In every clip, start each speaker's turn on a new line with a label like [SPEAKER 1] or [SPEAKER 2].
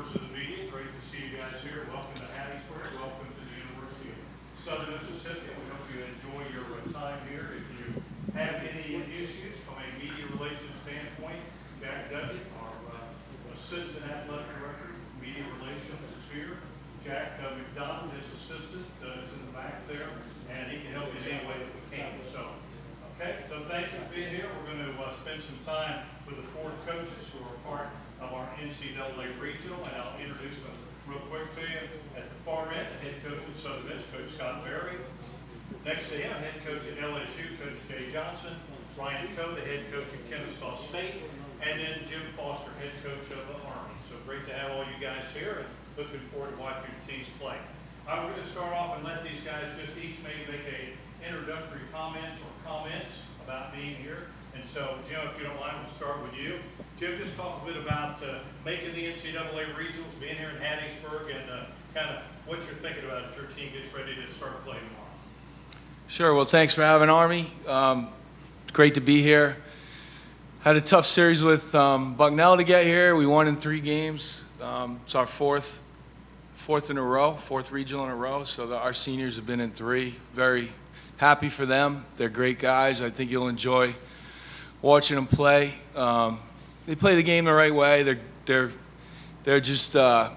[SPEAKER 1] members of the media, great to see you guys here. Welcome to Hattiesburg. Welcome to the University of Southern Mississippi. We hope you enjoy your time here. If you have any issues from a media relations standpoint, Jack Dudley, our assistant athletic director, media relations, is here. Jack McDonald, his assistant, is in the back there, and he can help you in any way that we can. Okay, so thank you for being here. We're going to spend some time with the four coaches who are part of our NCAA regional, and I'll introduce them real quick to you. At the far end, the head coach at Southern Miss, Coach Scott Berry. Next to him, head coach at LSU, Coach Jay Johnson. Ryan Coe, the head coach at Kennesaw State. And then Jim Foster, head coach of the Army. So great to have all you guys here, and looking forward to watching your teams play. We're going to start off and let these guys just each maybe make a introductory comments about being here. And so, Jim, if you don't mind, we'll start with you. Jim, just talk a bit about making the NCAA regionals, being here in Hattiesburg, and kind of what you're thinking about as your team gets ready to start playing tomorrow.
[SPEAKER 2] Sure. Well, thanks for having Army. Great to be here. Had a tough series with Bucknell to get here. We won in 3 games. It's our fourth regional in a row. So our seniors have been in 3. Very happy for them. They're great guys. I think you'll enjoy watching them play. They play the game the right way. They're just they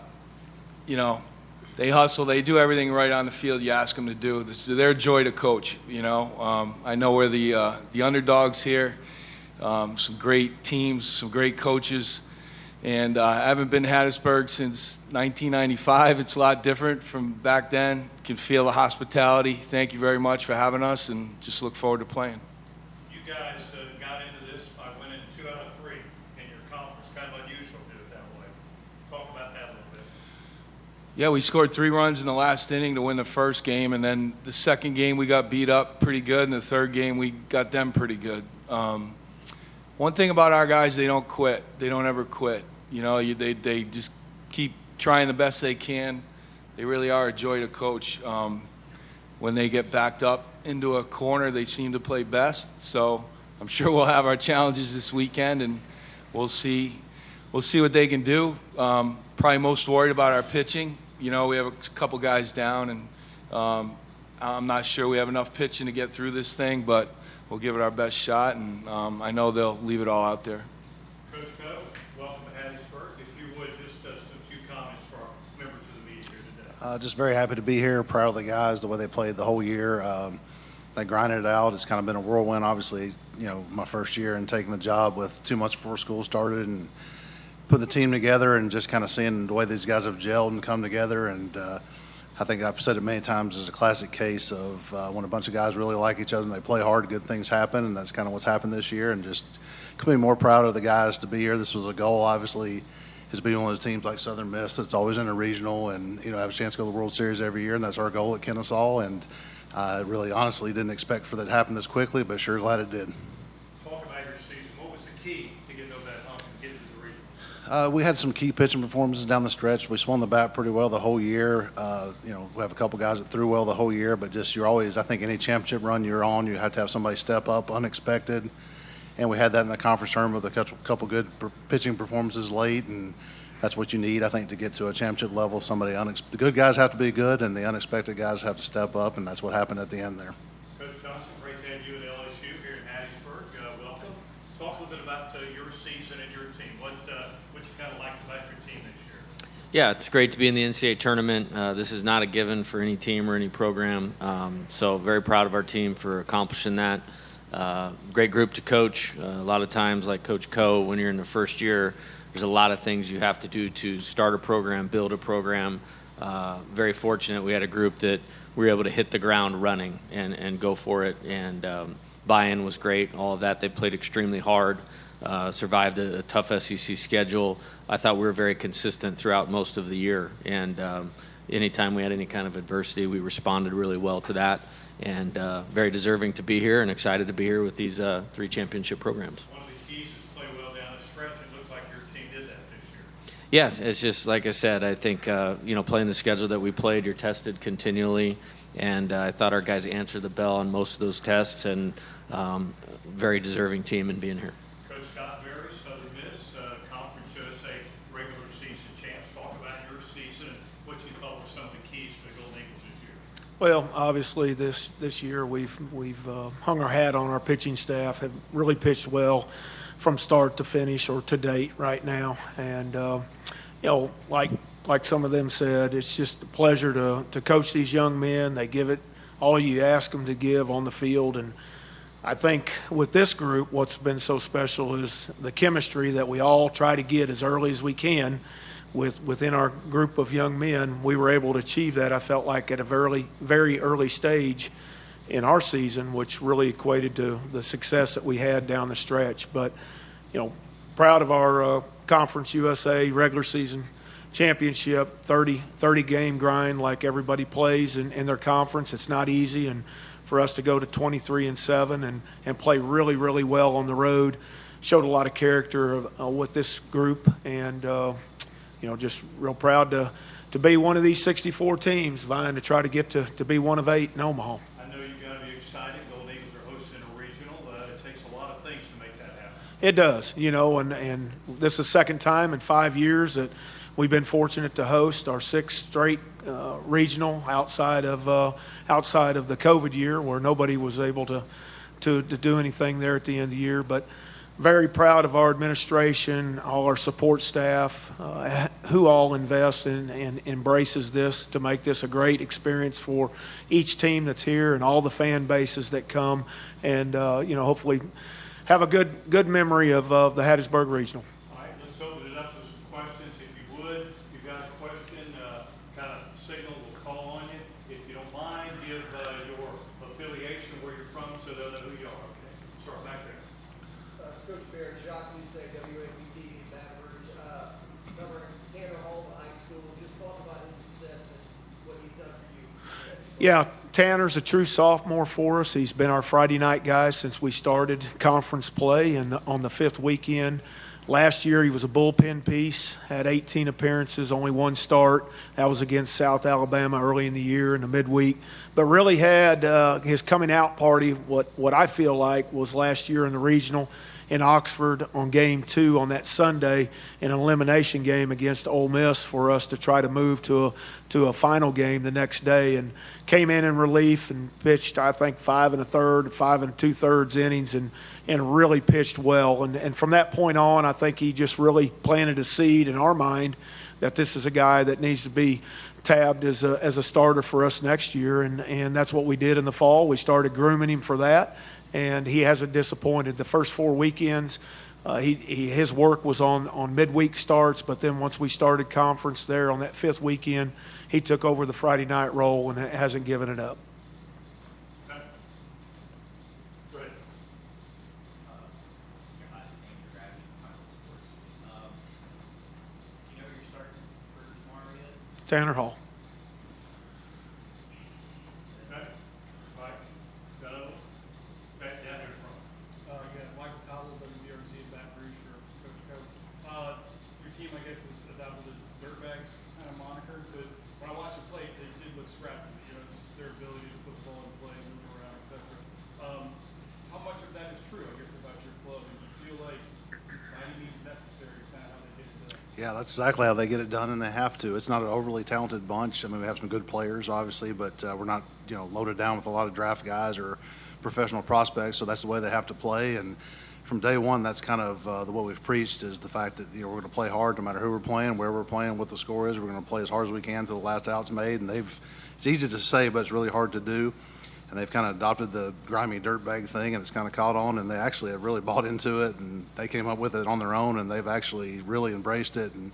[SPEAKER 2] hustle. They do everything right on the field you ask them to do. They're a joy to coach. I know we're the underdogs here. Some great teams, some great coaches. And I haven't been to Hattiesburg since 1995. It's a lot different from back then. Can feel the hospitality. Thank you very much for having us, and just look forward to playing.
[SPEAKER 1] You guys got into this by winning 2 out of 3 in your conference. Kind of unusual to do it that way. Talk about that a little bit.
[SPEAKER 2] Yeah, we scored 3 runs in the last inning to win the first game, and then the second game we got beat up pretty good, and the third game we got them pretty good. One thing about our guys, they don't quit. They don't ever quit. They just keep trying the best they can. They really are a joy to coach. When they get backed up into a corner, they seem to play best. So I'm sure we'll have our challenges this weekend, and we'll see what they can do. Probably most worried about our pitching. We have a couple guys down, and I'm not sure we have enough pitching to get through this thing, but we'll give it our best shot, and I know they'll leave it all out there.
[SPEAKER 1] Coach Coe, welcome to Hattiesburg. If you would, just some few comments for our members of the media here today.
[SPEAKER 3] Just very happy to be here. Proud of the guys, the way they played the whole year. They grinded it out. It's kind of been a whirlwind, obviously, my first year and taking the job with 2 months before school started and putting the team together and just kind of seeing the way these guys have gelled and come together. And I think I've said it many times, it's a classic case of when a bunch of guys really like each other and they play hard, good things happen, and that's kind of what's happened this year. And just couldn't be more proud of the guys to be here. This was a goal, obviously, is to be one of those teams like Southern Miss that's always in a regional and have a chance to go to the World Series every year, and that's our goal at Kennesaw. And I really honestly didn't expect for that to happen this quickly, but sure glad it did.
[SPEAKER 1] Talk about your season. What was the key to getting over that hump and getting to the regional?
[SPEAKER 3] We had some key pitching performances down the stretch. We swung the bat pretty well the whole year. We have a couple guys that threw well the whole year, but just you're always, I think any championship run you're on, you have to have somebody step up unexpected. And we had that in the conference tournament with a couple good pitching performances late, and that's what you need, I think, to get to a championship level. The good guys have to be good, and the unexpected guys have to step up, and that's what happened at the end there.
[SPEAKER 1] Coach Johnson, great to have you at LSU here in Hattiesburg. Welcome. Talk a little bit about your season and your team. What you kind of liked about your team this year?
[SPEAKER 4] Yeah, it's great to be in the NCAA tournament. This is not a given for any team or any program, so very proud of our team for accomplishing that. Great group to coach. A lot of times, like Coach Coe, when you're in the first year, there's a lot of things you have to do to start a program, build a program. Very fortunate we had a group that we were able to hit the ground running and go for it, and buy-in was great. All of that, they played extremely hard, survived a tough SEC schedule. I thought we were very consistent throughout most of the year, and anytime we had any kind of adversity, we responded really well to that, and very deserving to be here and excited to be here with these 3 championship programs.
[SPEAKER 1] One of the keys is play well down the stretch. It looks like your team did that this year.
[SPEAKER 4] Yes, it's just like I said, I think, playing the schedule that we played, you're tested continually, and I thought our guys answered the bell on most of those tests, and very deserving team in being here.
[SPEAKER 1] Coach Scott Berry, Southern Miss, Conference USA regular season champs. Talk about season, and what you thought were some of the keys for the Golden Eagles this year.
[SPEAKER 5] Well, obviously this year we've hung our hat on our pitching staff, have really pitched well from start to finish or to date right now. And, like some of them said, it's just a pleasure to coach these young men. They give it all you ask them to give on the field. And I think with this group, what's been so special is the chemistry that we all try to get as early as we can within our group of young men. We were able to achieve that, I felt like, at a very early stage in our season, which really equated to the success that we had down the stretch. But, proud of our Conference USA regular season championship, 30 game grind like everybody plays in their conference. It's not easy, and for us to go to 23-7 and play really, really well on the road showed a lot of character with this group. And just real proud to be one of these 64 teams vying to try to get to be one of 8 in Omaha.
[SPEAKER 1] I know you've got to be excited. Golden Eagles are hosting a regional. It takes a lot of things to make that happen.
[SPEAKER 5] It does, and this is the second time in 5 years that we've been fortunate to host our 6th straight regional outside of the COVID year, where nobody was able to do anything there at the end of the year. But very proud of our administration, all our support staff, who all invest and embraces this to make this a great experience for each team that's here and all the fan bases that come, and hopefully have a good memory of the Hattiesburg Regional.
[SPEAKER 1] All right, let's open it up to some questions. If you would, if you've got a question, kind of signal, we'll call on you. If you don't mind, give your affiliation, where you're from, so they'll know who you are. Okay, start back there.
[SPEAKER 6] Coach Bear, Jacques Lucet, WAPT, Baton Rouge, covering Tanner Hall High School. Just talk about his success and what he's done for you.
[SPEAKER 5] Yeah, Tanner's a true sophomore for us. He's been our Friday night guy since we started conference play, and on the 5th weekend. Last year he was a bullpen piece, had 18 appearances, only 1 start. That was against South Alabama early in the year in the midweek. But really had his coming out party, what I feel like was last year in the regional in Oxford on game 2 on that Sunday, in an elimination game against Ole Miss for us to try to move to a final game the next day, and came in relief and pitched, I think, 5 1/3, 5 2/3 innings, and really pitched well. And from that point on, I think he just really planted a seed in our mind that this is a guy that needs to be tabbed as a starter for us next year, and that's what we did in the fall. We started grooming him for that, and he hasn't disappointed. The first 4 weekends, his work was on midweek starts, but then once we started conference there on that 5th weekend, he took over the Friday night role and hasn't given it up.
[SPEAKER 1] Okay. Go ahead.
[SPEAKER 5] Tanner Hall.
[SPEAKER 1] Okay. Mike, got another one? Okay, down here in front.
[SPEAKER 7] Yeah, Michael Cowell, WBRZ in Baton Rouge for Coach. Your team, I guess, has adopted the Dirtbags kind of moniker, but when I watched the play, they did look scrappy, just their ability to put the ball in play, move around, etc. How much of that is true, I guess, about your club? And you feel like by any means necessary is kind of how they get it done?
[SPEAKER 3] Yeah, that's exactly how they get it done, and they have to. It's not an overly talented bunch. I mean, we have some good players, obviously, but we're not, loaded down with a lot of draft guys or professional prospects, so that's the way they have to play. And from day one, that's kind of what we've preached, is the fact that we're going to play hard no matter who we're playing, where we're playing, what the score is. We're going to play as hard as we can until the last out's made, and it's easy to say, but it's really hard to do. And they've kind of adopted the grimy dirtbag thing, and it's kind of caught on, and they actually have really bought into it, and they came up with it on their own, and they've actually really embraced it. And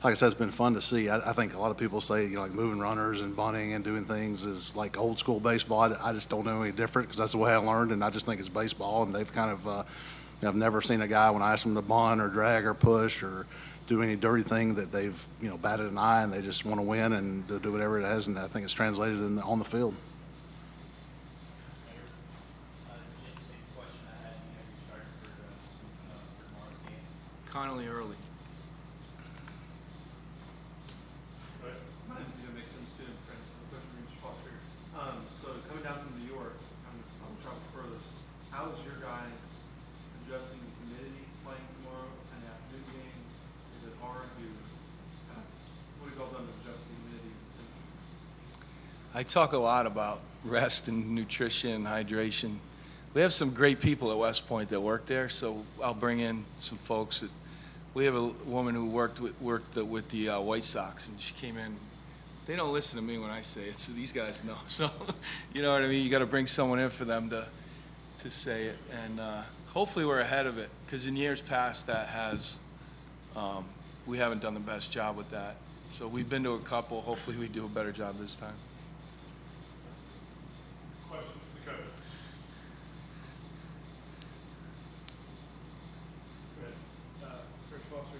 [SPEAKER 3] like I said, it's been fun to see. I think a lot of people say, like moving runners and bunting and doing things is like old school baseball. I just don't know any different, because that's the way I learned, and I just think it's baseball. And they've kind of, I've never seen a guy when I ask them to bunt or drag or push or do any dirty thing that they've, batted an eye, and they just want to win and do whatever it is. And I think it's translated on the field.
[SPEAKER 2] Connolly early.
[SPEAKER 7] My name is Nick Mason, student apprentice of Coach Green's Foster. So coming down from New York, I'm travel furthest. How is your guys adjusting to humidity playing tomorrow and the afternoon game? Is it hard to what have y'all done to
[SPEAKER 2] I talk a lot about rest and nutrition and hydration. We have some great people at West Point that work there, so I'll bring in some folks. We have a woman who worked with the White Sox, and she came in. They don't listen to me when I say it, so these guys know. So, you know what I mean? You got to bring someone in for them to say it, and hopefully we're ahead of it, because in years past we haven't done the best job with that. So we've been to a couple. Hopefully we do a better job this time.
[SPEAKER 1] Questions for the coach?
[SPEAKER 7] Go ahead. Coach Foster,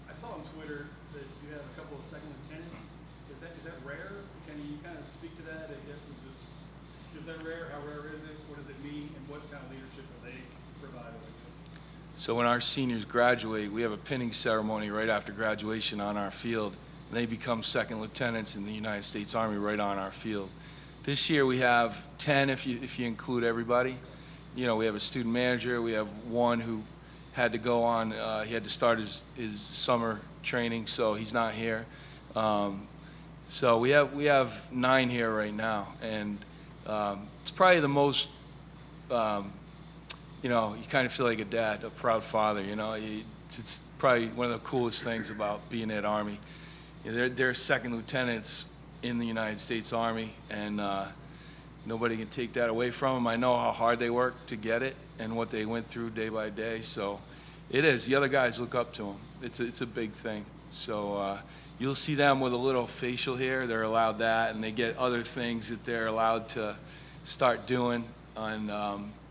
[SPEAKER 7] I saw on Twitter that you have a couple of second lieutenants. Is that rare? Can you kind of speak to that? I guess and just, is that rare? How rare is it? What does it mean? And what kind of leadership are they providing?
[SPEAKER 2] So when our seniors graduate, we have a pinning ceremony right after graduation on our field, and they become second lieutenants in the United States Army right on our field. This year we have 10 if you include everybody. You know, we have a student manager. We have one who had to go on. He had to start his summer training, so he's not here. So we have 9 here right now, and it's probably the most. You know, you kind of feel like a dad, a proud father. You know, it's probably one of the coolest things about being at Army. You know, they're second lieutenants in the United States Army, and nobody can take that away from them. I know how hard they work to get it and what they went through day by day. So it is. The other guys look up to them. It's a big thing. So you'll see them with a little facial hair. They're allowed that, and they get other things that they're allowed to start doing. And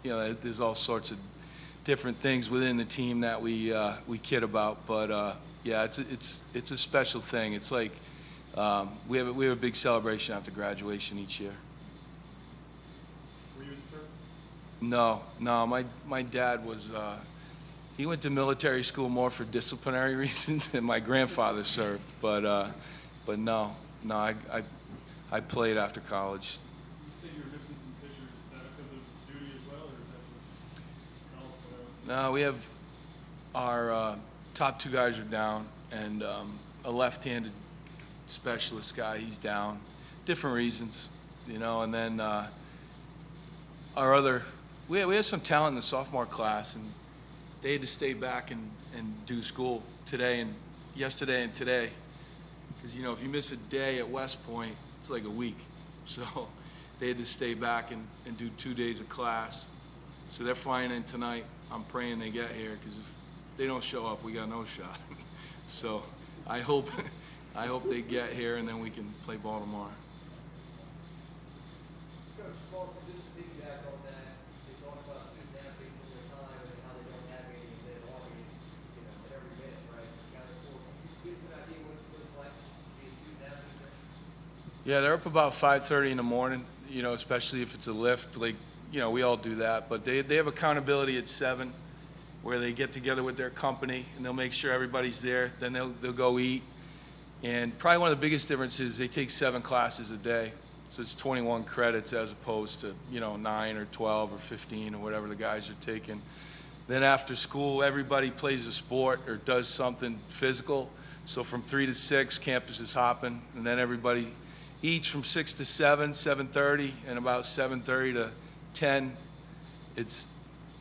[SPEAKER 2] you know, there's all sorts of different things within the team that we kid about. But yeah, it's a special thing. It's like we have a big celebration after graduation each year.
[SPEAKER 7] Were you in the service?
[SPEAKER 2] No. My dad was. He went to military school more for disciplinary reasons, and my grandfather served. But no. I played after college.
[SPEAKER 7] You said you were missing some pitchers. Is that because of duty as well, or is that just health, whatever?
[SPEAKER 2] No, we have our top 2 guys are down, and a left-handed specialist guy, he's down. Different reasons, you know. And then our other, we have some talent in the sophomore class, and they had to stay back and do school yesterday and today. Because, you know, if you miss a day at West Point, it's like a week. So they had to stay back and do 2 days of class. So they're flying in tonight. I'm praying they get here, because if they don't show up, we got no shot. So I hope they get here, and then we can play ball tomorrow.
[SPEAKER 6] Coach Paulson, just to piggyback on that, you talk about student athletes in their time and how they don't have any of their audience, you know, at every minute, right? Can you give us an idea what it's like to be a student athlete there?
[SPEAKER 2] Yeah, they're up about 5:30 in the morning, you know, especially if it's a lift. Like, you know, we all do that. But they have accountability at 7, where they get together with their company, and they'll make sure everybody's there. Then they'll go eat. And probably one of the biggest differences is they take 7 classes a day. So it's 21 credits as opposed to, you know, 9 or 12 or 15 or whatever the guys are taking. Then after school, everybody plays a sport or does something physical. So from 3 to 6, campus is hopping, and then everybody eats from 6 to 7, 7:30, and about 7:30 to 10, it's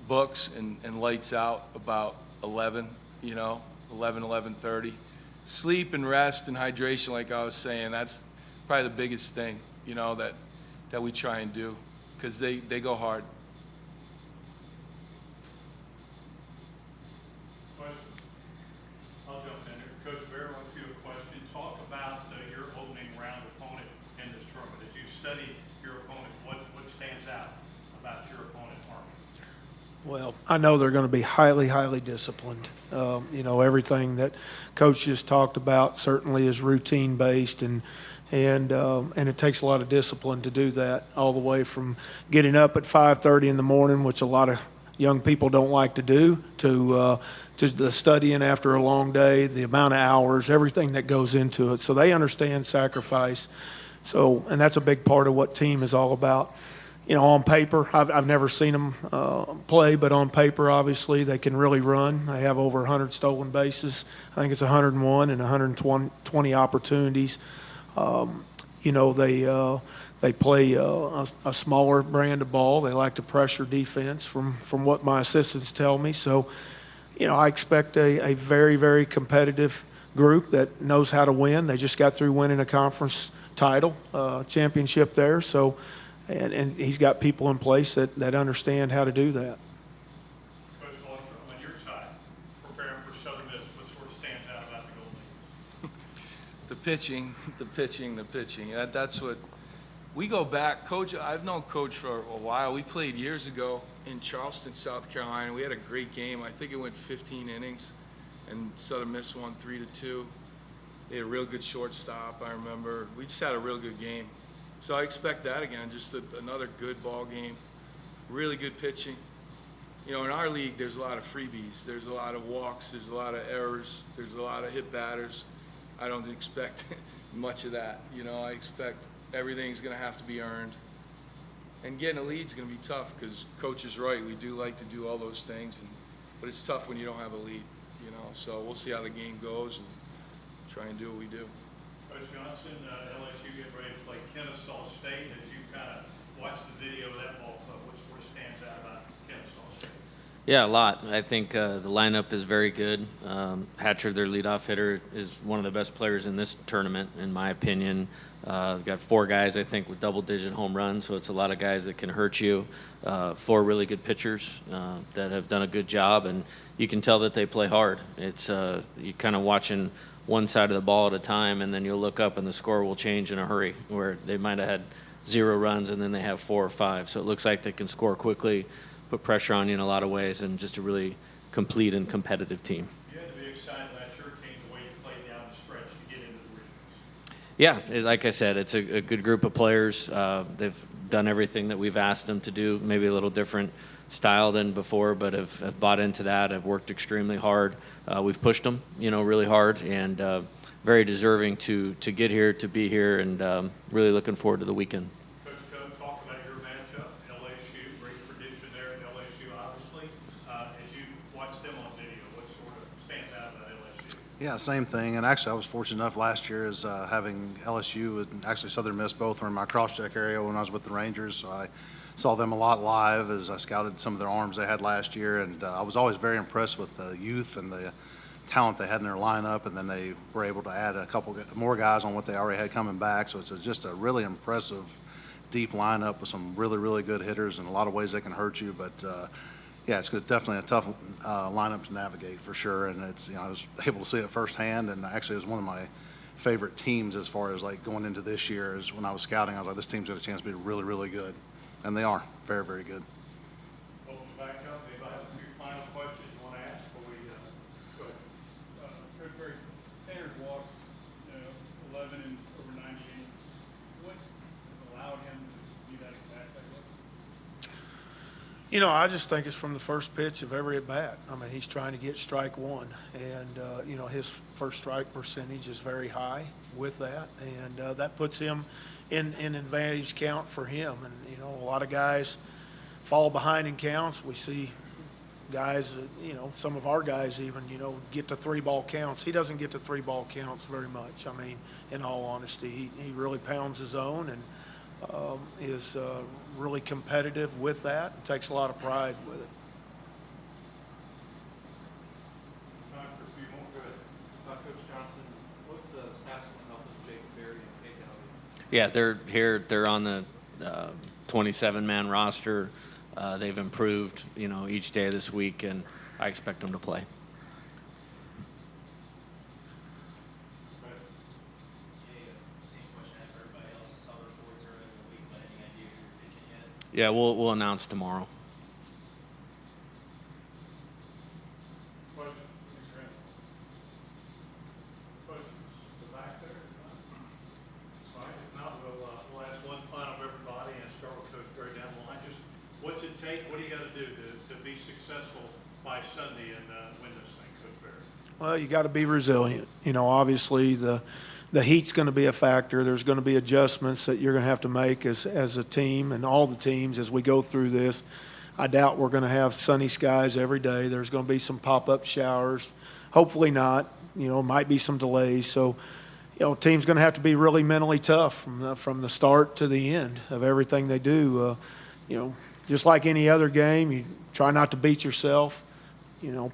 [SPEAKER 2] books and lights out about 11, you know, 11:30. Sleep and rest and hydration, like I was saying, that's probably the biggest thing, you know, that we try and do, because they go hard.
[SPEAKER 1] Question? I'll jump in here. Coach Bear wants you a question. Talk about your opening round opponent in this tournament. As you study your opponent, what stands out about your opponent, Army?
[SPEAKER 5] Well, I know they're going to be highly, highly disciplined. You know, everything that Coach just talked about certainly is routine based, and it takes a lot of discipline to do that. All the way from getting up at 5:30 in the morning, which a lot of young people don't like to do, to the studying after a long day, the amount of hours, everything that goes into it. So they understand sacrifice. So, and that's a big part of what team is all about. You know, on paper, I've never seen them play, but on paper, obviously, they can really run. They have over 100 stolen bases. I think it's 101 and 120 opportunities. You know, they play a smaller brand of ball. They like to pressure defense from what my assistants tell me. So, you know, I expect a very, very competitive group that knows how to win. They just got through winning a conference title, championship there. So, and he's got people in place that understand how to do that.
[SPEAKER 1] Coach Luttrell, on your side, preparing for Southern Miss, what sort of stands out about the Golden Eagles?
[SPEAKER 2] The pitching. That's what we go back. Coach, I've known Coach for a while. We played years ago in Charleston, South Carolina. We had a great game. I think it went 15 innings, and Southern Miss won 3-2. They had a real good shortstop, I remember. We just had a real good game. So I expect that again, just another good ball game. Really good pitching. You know, in our league, there's a lot of freebies. There's a lot of walks. There's a lot of errors. There's a lot of hit batters. I don't expect much of that. You know, I expect everything's going to have to be earned. And getting a lead is going to be tough because Coach is right. We do like to do all those things, but it's tough when you don't have a lead, you know. So we'll see how the game goes and try and do what we do.
[SPEAKER 1] Coach Johnson, LSU getting ready to play Kennesaw State. As you kind of watch the video of that ball club, what sort of stands out about Kennesaw State?
[SPEAKER 4] Yeah, a lot. I think the lineup is very good. Hatcher, their leadoff hitter, is one of the best players in this tournament, in my opinion. We've got 4 guys, I think, with double-digit home runs, so it's a lot of guys that can hurt you. 4 really good pitchers that have done a good job, and you can tell that they play hard. It's you kind of watching one side of the ball at a time, and then you'll look up and the score will change in a hurry, where they might have had 0 runs and then they have 4 or 5. So it looks like they can score quickly, put pressure on you in a lot of ways, and just a really complete and competitive team.
[SPEAKER 1] You had to be excited about your team, the way you played down the stretch to get into the regions.
[SPEAKER 4] Yeah, like I said, it's a good group of players. They've done everything that we've asked them to do, maybe a little different style than before, but have bought into that, have worked extremely hard. We've pushed them, you know, really hard, and very deserving to get here, to be here, and really looking forward to the weekend.
[SPEAKER 1] Coach Cone, talk about your matchup, LSU, great tradition there at LSU, obviously. As you watch them on video, what sort of stands out about LSU?
[SPEAKER 3] Yeah, same thing. And actually, I was fortunate enough last year as having LSU and actually Southern Miss both were in my cross-check area when I was with the Rangers. So I saw them a lot live as I scouted some of their arms they had last year. And I was always very impressed with the youth and the talent they had in their lineup. And then they were able to add a couple more guys on what they already had coming back. So it's just a really impressive, deep lineup with some really, really good hitters and a lot of ways they can hurt you. But yeah, it's definitely a tough lineup to navigate for sure. And it's, you know, I was able to see it firsthand, and actually it was one of my favorite teams as far as like going into this year. Is when I was scouting, I was like, this team's got a chance to be really, really good, and they are very, very good.
[SPEAKER 1] Open back up. Anybody have a few final questions you want to ask before we go ahead?
[SPEAKER 7] Coach Berry, Tanner's walks, 11 in over 90 innings. What has allowed him to be that exact, I guess?
[SPEAKER 5] You know, I just think it's from the first pitch of every at-bat. I mean, he's trying to get strike one, and, you know, his first strike percentage is very high with that, and that puts him in advantage count for him. And, you know, a lot of guys fall behind in counts. We see guys, you know, some of our guys even, you know, get to 3-ball counts. He doesn't get to 3-ball counts very much. I mean, in all honesty, he really pounds his own and is really competitive with that and takes a lot of pride with it.
[SPEAKER 1] Time for a few more. Go ahead.
[SPEAKER 6] Coach Johnson, what's the status on health of Jacob Berry and Kate Dowdy?
[SPEAKER 4] Yeah, they're here. They're on the 27-man roster. They've improved, you know, each day of this week, and I expect them to play. Yeah, we'll announce tomorrow.
[SPEAKER 1] Questions? Questions? The back there? All right, if not, we'll ask one final of everybody and start with Coach Berry down the line. Just what's it take? What do you got to do to be successful by Sunday and win this thing, Coach Berry?
[SPEAKER 5] Well, you got to be resilient. You know, obviously the heat's going to be a factor. There's going to be adjustments that you're going to have to make as a team and all the teams as we go through this. I doubt we're going to have sunny skies every day. There's going to be some pop-up showers. Hopefully not. You know, might be some delays. So, team's going to have to be really mentally tough from the start to the end of everything they do. Just like any other game, you try not to beat yourself.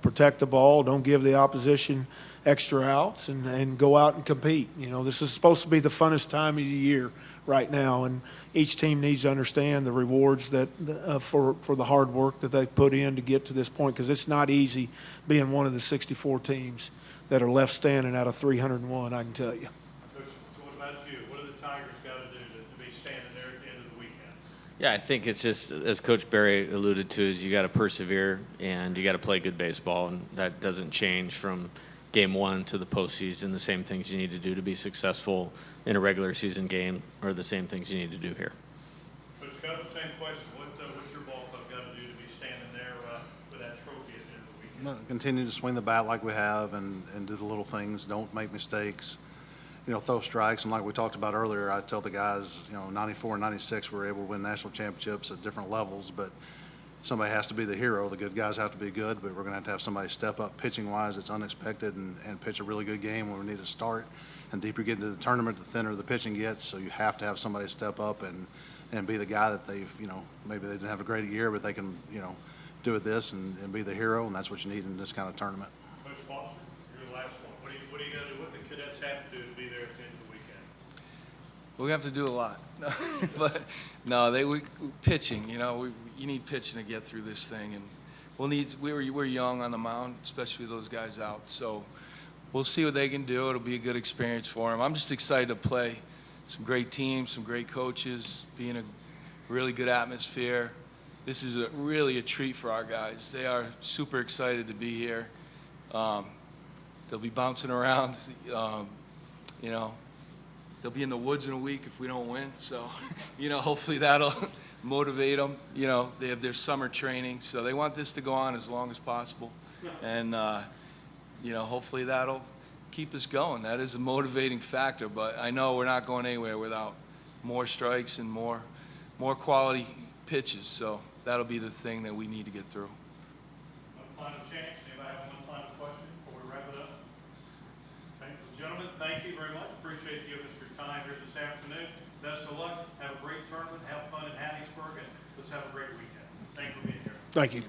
[SPEAKER 5] Protect the ball. Don't give the opposition extra outs, and go out and compete. This is supposed to be the funnest time of the year right now, and each team needs to understand the rewards that for the hard work that they've put in to get to this point, because it's not easy being one of the 64 teams that are left standing out of 301, I can tell you.
[SPEAKER 1] Coach, so what about you? What do the Tigers got to do to be standing there at the end of the weekend?
[SPEAKER 4] Yeah, I think it's just, as Coach Barry alluded to, is you got to persevere and you got to play good baseball, and that doesn't change from game one to the postseason. The same things you need to do to be successful in a regular season game are the same things you need to do here.
[SPEAKER 1] Coach Cove, same question. What's your ball club got to do to be standing there with that trophy at the end of the weekend?
[SPEAKER 3] No, continue to swing the bat like we have and do the little things. Don't make mistakes. Throw strikes. And like we talked about earlier, I tell the guys, 94 and 96, we were able to win national championships at different levels, but somebody has to be the hero. The good guys have to be good, but we're going to have somebody step up pitching-wise. It's unexpected and pitch a really good game when we need to start. And deeper you get into the tournament, the thinner the pitching gets, so you have to have somebody step up and be the guy that they've, maybe they didn't have a great year, but they can, do it this and be the hero, and that's what you need in this kind of tournament.
[SPEAKER 1] Coach Foster, you're the last one. What are you going to do? What do the cadets have to do to be there at the end of the weekend?
[SPEAKER 2] We have to do a lot, but no, we pitching. You need pitching to get through this thing, and we're young on the mound, especially with those guys out. So we'll see what they can do. It'll be a good experience for them. I'm just excited to play some great teams, some great coaches, be in a really good atmosphere. This is really a treat for our guys. They are super excited to be here. They'll be bouncing around. They'll be in the woods in a week if we don't win. So, hopefully that'll motivate them. They have their summer training, so they want this to go on as long as possible. And, hopefully that'll keep us going. That is a motivating factor, but I know we're not going anywhere without more strikes and more quality pitches. So that'll be the thing that we need to get through.
[SPEAKER 1] One final chance. Anybody have one final question before we wrap it up? Okay. Gentlemen, thank you very much. Appreciate you giving us your time here this afternoon. Best of luck. Have a great tournament. Have fun in Hattiesburg, and let's have a great weekend. Thanks for being here.
[SPEAKER 5] Thank you.